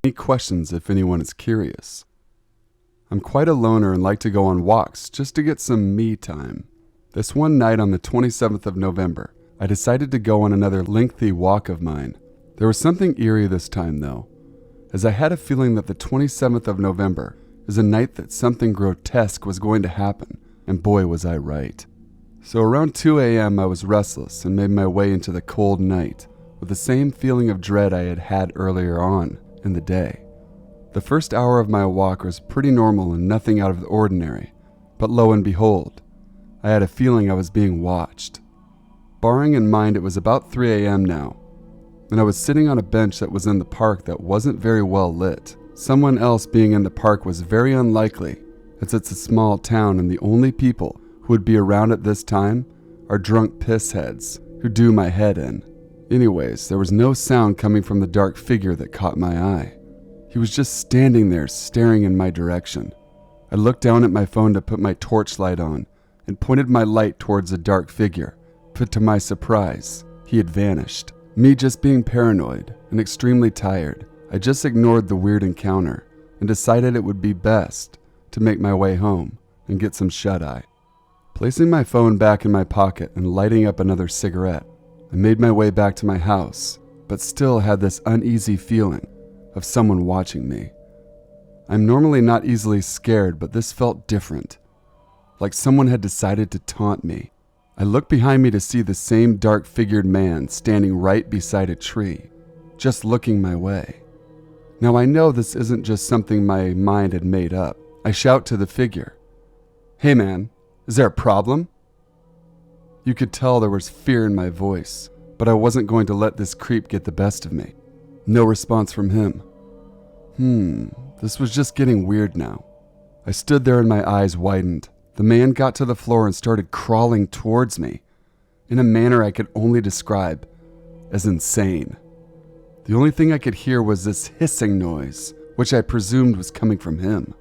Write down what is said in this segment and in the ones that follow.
any questions if anyone is curious. I'm quite a loner and like to go on walks just to get some me time. This one night on the 27th of November, I decided to go on another lengthy walk of mine. There was something eerie this time though, as I had a feeling that the 27th of November is a night that something grotesque was going to happen, and boy was I right. So around 2 a.m. I was restless and made my way into the cold night with the same feeling of dread I had had earlier on in the day. The first hour of my walk was pretty normal and nothing out of the ordinary, but lo and behold, I had a feeling I was being watched. Bearing in mind it was about 3 a.m. now, and I was sitting on a bench that was in the park that wasn't very well lit. Someone else being in the park was very unlikely, as it's a small town and the only people who would be around at this time are drunk pissheads who do my head in. Anyways, there was no sound coming from the dark figure that caught my eye. He was just standing there staring in my direction. I looked down at my phone to put my torchlight on and pointed my light towards the dark figure, but to my surprise, he had vanished. Me just being paranoid and extremely tired, I just ignored the weird encounter and decided it would be best to make my way home and get some shut-eye. Placing my phone back in my pocket and lighting up another cigarette, I made my way back to my house, but still had this uneasy feeling of someone watching me. I'm normally not easily scared, but this felt different, like someone had decided to taunt me. I looked behind me to see the same dark-figured man standing right beside a tree, just looking my way. Now I know this isn't just something my mind had made up. I shout to the figure, "Hey man, is there a problem?" You could tell there was fear in my voice, but I wasn't going to let this creep get the best of me. No response from him. This was just getting weird now. I stood there and my eyes widened. The man got to the floor and started crawling towards me in a manner I could only describe as insane. The only thing I could hear was this hissing noise, which I presumed was coming from him.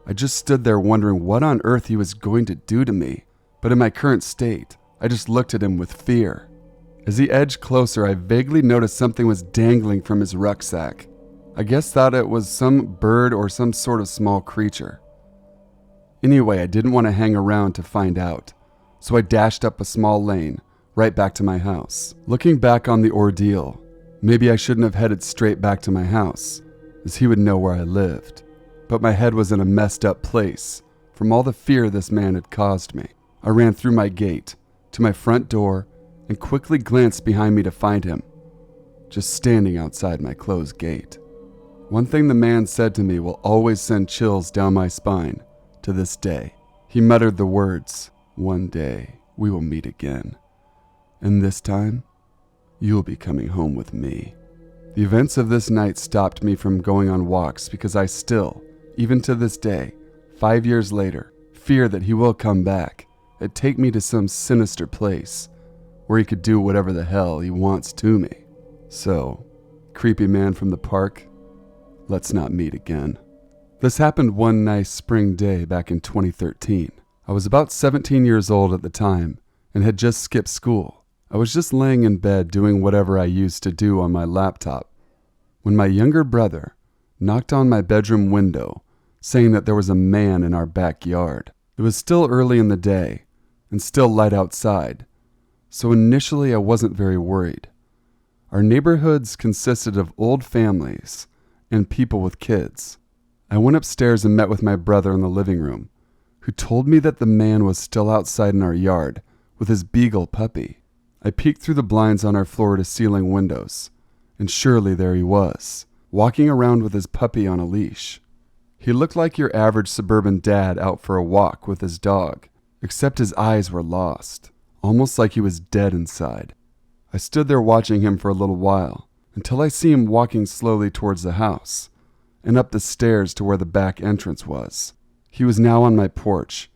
I just stood there wondering what on earth he was going to do to me, but in my current state, I just looked at him with fear. As he edged closer, I vaguely noticed something was dangling from his rucksack. I guess thought it was some bird or some sort of small creature. Anyway, I didn't want to hang around to find out, so I dashed up a small lane right back to my house. Looking back on the ordeal, maybe I shouldn't have headed straight back to my house, as he would know where I lived. But my head was in a messed up place from all the fear this man had caused me. I ran through my gate to my front door and quickly glanced behind me to find him, just standing outside my closed gate. One thing the man said to me will always send chills down my spine to this day. He muttered the words, "One day we will meet again, and this time you'll be coming home with me." The events of this night stopped me from going on walks because I still, even to this day, 5 years later, fear that he will come back and take me to some sinister place where he could do whatever the hell he wants to me. So, creepy man from the park, let's not meet again. This happened one nice spring day back in 2013. I was about 17 years old at the time and had just skipped school. I was just laying in bed doing whatever I used to do on my laptop when my younger brother knocked on my bedroom window saying that there was a man in our backyard. It was still early in the day and still light outside, so initially I wasn't very worried. Our neighborhoods consisted of old families and people with kids. I went upstairs and met with my brother in the living room, who told me that the man was still outside in our yard with his beagle puppy. I peeked through the blinds on our floor-to-ceiling windows, and surely there he was, walking around with his puppy on a leash. He looked like your average suburban dad out for a walk with his dog, except his eyes were lost, almost like he was dead inside. I stood there watching him for a little while, until I see him walking slowly towards the house, and up the stairs to where the back entrance was. He was now on my porch,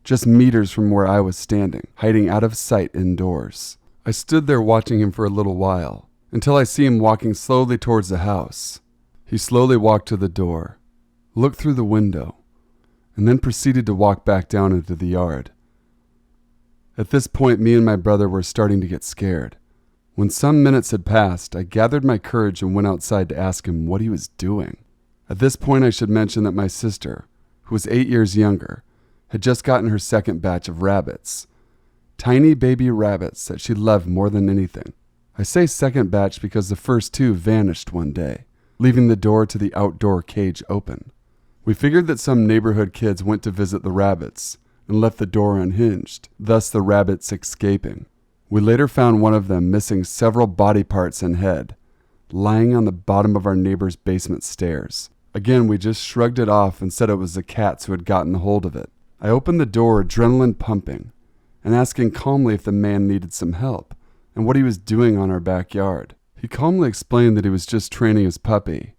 just meters from where I was standing, hiding out of sight indoors. I stood there watching him for a little while, until I see him walking slowly towards the house. He slowly walked to the door, looked through the window, and then proceeded to walk back down into the yard. At this point, me and my brother were starting to get scared. When some minutes had passed, I gathered my courage and went outside to ask him what he was doing. At this point, I should mention that my sister, who was 8 years younger, had just gotten her second batch of rabbits. Tiny baby rabbits that she loved more than anything. I say second batch because the first two vanished one day, leaving the door to the outdoor cage open. We figured that some neighborhood kids went to visit the rabbits and left the door unhinged, thus the rabbits escaping. We later found one of them missing several body parts and head, lying on the bottom of our neighbor's basement stairs. Again, we just shrugged it off and said it was the cats who had gotten hold of it. I opened the door, adrenaline pumping, and asking calmly if the man needed some help and what he was doing on our backyard. He calmly explained that he was just training his puppy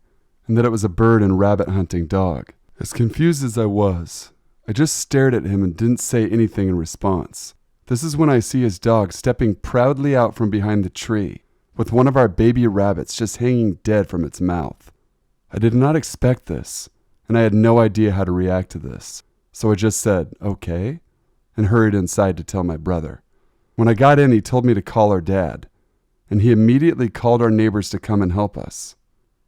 and that it was a bird and rabbit hunting dog. As confused as I was, I just stared at him and didn't say anything in response. This is when I see his dog stepping proudly out from behind the tree, with one of our baby rabbits just hanging dead from its mouth. I did not expect this, and I had no idea how to react to this, so I just said, "Okay," and hurried inside to tell my brother. When I got in, he told me to call our dad, and he immediately called our neighbors to come and help us.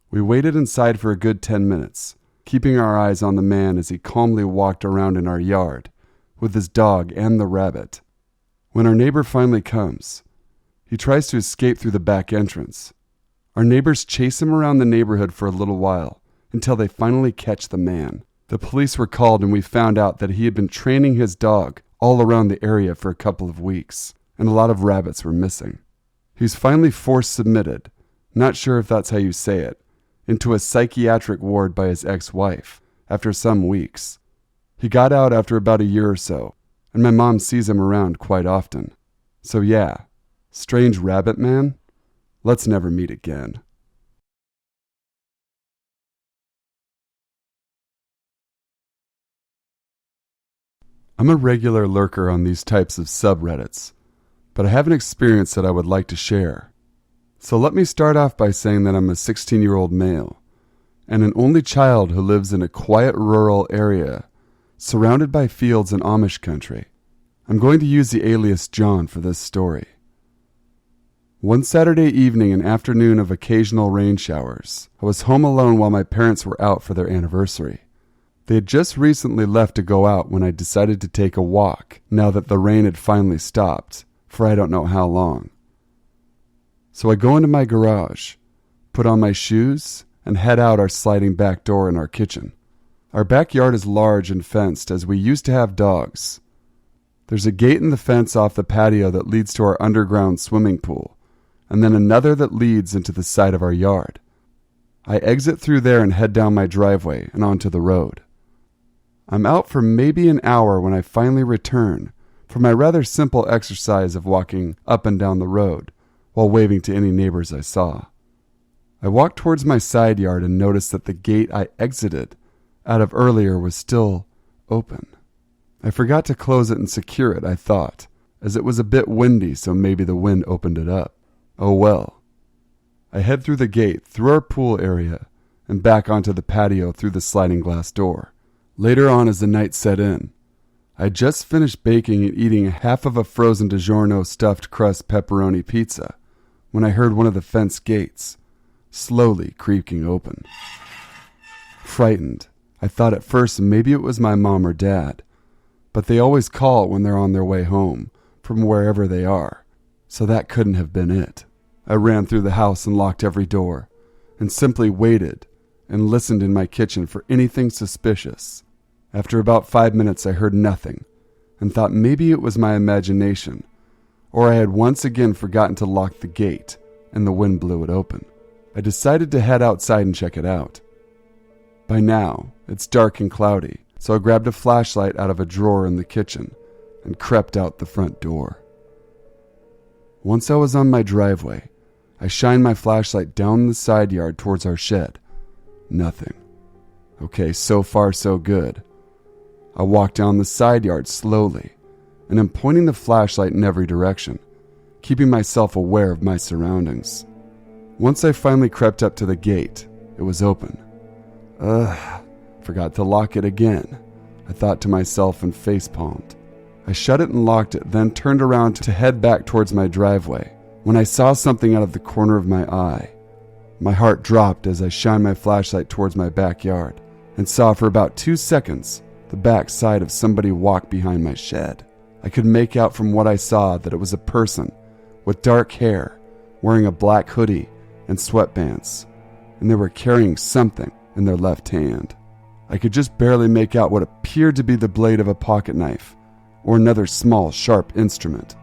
We waited inside for a good 10 minutes, keeping our eyes on the man as he calmly walked around in our yard with his dog and the rabbit. When our neighbor finally comes, he tries to escape through the back entrance. Our neighbors chase him around the neighborhood for a little while until they finally catch the man. The police were called and we found out that he had been training his dog all around the area for a couple of weeks, and a lot of rabbits were missing. He was finally forced submitted, not sure if that's how you say it, into a psychiatric ward by his ex-wife after some weeks. He got out after about a year or so, and my mom sees him around quite often. So yeah, strange rabbit man, let's never meet again. I'm a regular lurker on these types of subreddits, but I have an experience that I would like to share. So let me start off by saying that I'm a 16-year-old male and an only child who lives in a quiet rural area surrounded by fields and Amish country. I'm going to use the alias John for this story. One Saturday evening and afternoon of occasional rain showers, I was home alone while my parents were out for their anniversary. They had just recently left to go out when I decided to take a walk, now that the rain had finally stopped, for I don't know how long. So I go into my garage, put on my shoes, and head out our sliding back door in our kitchen. Our backyard is large and fenced as we used to have dogs. There's a gate in the fence off the patio that leads to our underground swimming pool, and then another that leads into the side of our yard. I exit through there and head down my driveway and onto the road. I'm out for maybe an hour when I finally return for my rather simple exercise of walking up and down the road while waving to any neighbors I saw. I walked towards my side yard and noticed that the gate I exited out of earlier was still open. I forgot to close it and secure it, I thought, as it was a bit windy, so maybe the wind opened it up. Oh well. I head through the gate, through our pool area, and back onto the patio through the sliding glass door. Later on, as the night set in, I had just finished baking and eating half of a frozen DiGiorno stuffed crust pepperoni pizza when I heard one of the fence gates slowly creaking open. Frightened, I thought at first maybe it was my mom or dad, but they always call when they're on their way home from wherever they are, so that couldn't have been it. I ran through the house and locked every door, and simply waited and listened in my kitchen for anything suspicious. After about 5 minutes, I heard nothing, and thought maybe it was my imagination, or I had once again forgotten to lock the gate, and the wind blew it open. I decided to head outside and check it out. By now, it's dark and cloudy, so I grabbed a flashlight out of a drawer in the kitchen and crept out the front door. Once I was on my driveway, I shined my flashlight down the side yard towards our shed. Nothing. Okay, so far so good. I walked down the side yard slowly, and am pointing the flashlight in every direction, keeping myself aware of my surroundings. Once I finally crept up to the gate, it was open. Forgot to lock it again, I thought to myself and facepalmed. I shut it and locked it, then turned around to head back towards my driveway, when I saw something out of the corner of my eye. My heart dropped as I shined my flashlight towards my backyard and saw for about 2 seconds the back side of somebody walk behind my shed. I could make out from what I saw that it was a person with dark hair, wearing a black hoodie and sweatpants, and they were carrying something in their left hand. I could just barely make out what appeared to be the blade of a pocket knife or another small, sharp instrument.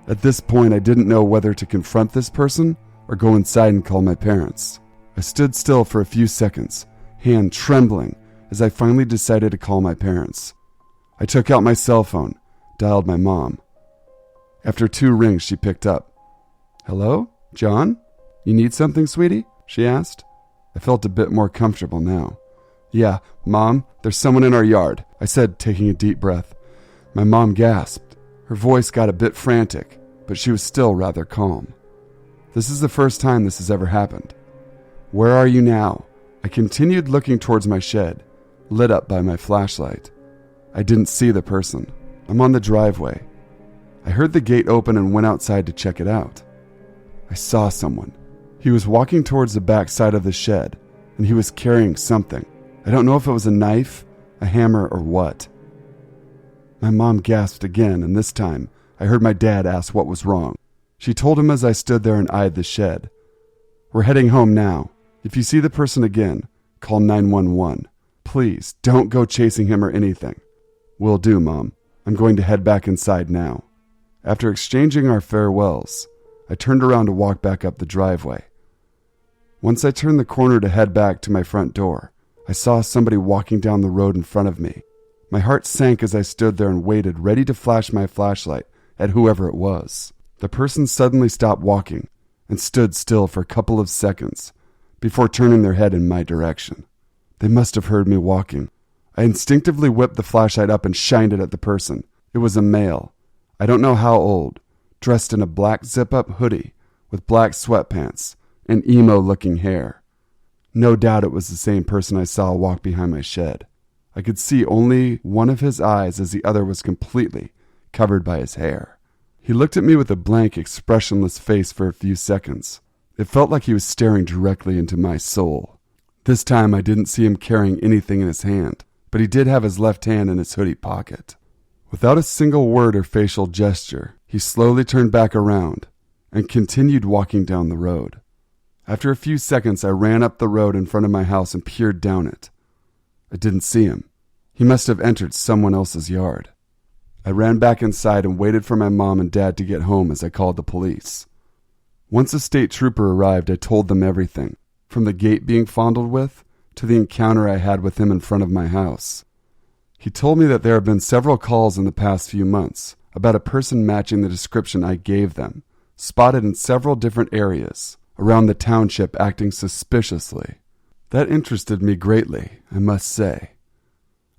At this point, I didn't know whether to confront this person or go inside and call my parents. I stood still for a few seconds, hand trembling, as I finally decided to call my parents. I took out my cell phone, dialed my mom. After 2 rings, she picked up. "Hello? John? You need something, sweetie?" she asked. I felt a bit more comfortable now. "Yeah, Mom, there's someone in our yard," I said, taking a deep breath. My mom gasped. Her voice got a bit frantic, but she was still rather calm. "This is the first time this has ever happened. Where are you now?" I continued looking towards my shed, lit up by my flashlight. I didn't see the person. "I'm on the driveway." I heard the gate open and went outside to check it out. I saw someone. He was walking towards the back side of the shed, and he was carrying something. I don't know if it was a knife, a hammer, or what. My mom gasped again, and this time I heard my dad ask what was wrong. She told him as I stood there and eyed the shed. "We're heading home now. If you see the person again, call 911. Please, don't go chasing him or anything." "Will do, Mom. I'm going to head back inside now." After exchanging our farewells, I turned around to walk back up the driveway. Once I turned the corner to head back to my front door, I saw somebody walking down the road in front of me. My heart sank as I stood there and waited, ready to flash my flashlight at whoever it was. The person suddenly stopped walking and stood still for a couple of seconds before turning their head in my direction. They must have heard me walking. I instinctively whipped the flashlight up and shined it at the person. It was a male. I don't know how old, dressed in a black zip-up hoodie with black sweatpants and emo-looking hair. No doubt it was the same person I saw walk behind my shed. I could see only one of his eyes as the other was completely covered by his hair. He looked at me with a blank, expressionless face for a few seconds. It felt like he was staring directly into my soul. This time I didn't see him carrying anything in his hand, but he did have his left hand in his hoodie pocket. Without a single word or facial gesture, he slowly turned back around and continued walking down the road. After a few seconds, I ran up the road in front of my house and peered down it. I didn't see him. He must have entered someone else's yard. I ran back inside and waited for my mom and dad to get home as I called the police. Once a state trooper arrived, I told them everything, from the gate being fondled with to the encounter I had with him in front of my house. He told me that there have been several calls in the past few months about a person matching the description I gave them, spotted in several different areas around the township acting suspiciously. That interested me greatly, I must say.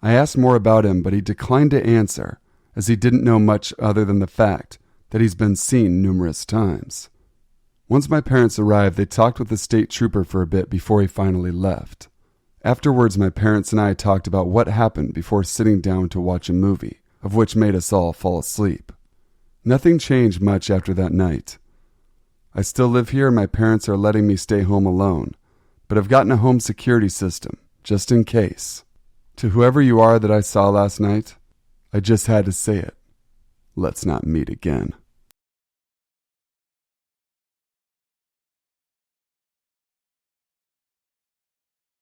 I asked more about him, but he declined to answer, as he didn't know much other than the fact that he's been seen numerous times. Once my parents arrived, they talked with the state trooper for a bit before he finally left. Afterwards, my parents and I talked about what happened before sitting down to watch a movie, of which made us all fall asleep. Nothing changed much after that night. I still live here and my parents are letting me stay home alone, but I've gotten a home security system, just in case. To whoever you are that I saw last night, I just had to say it. Let's not meet again.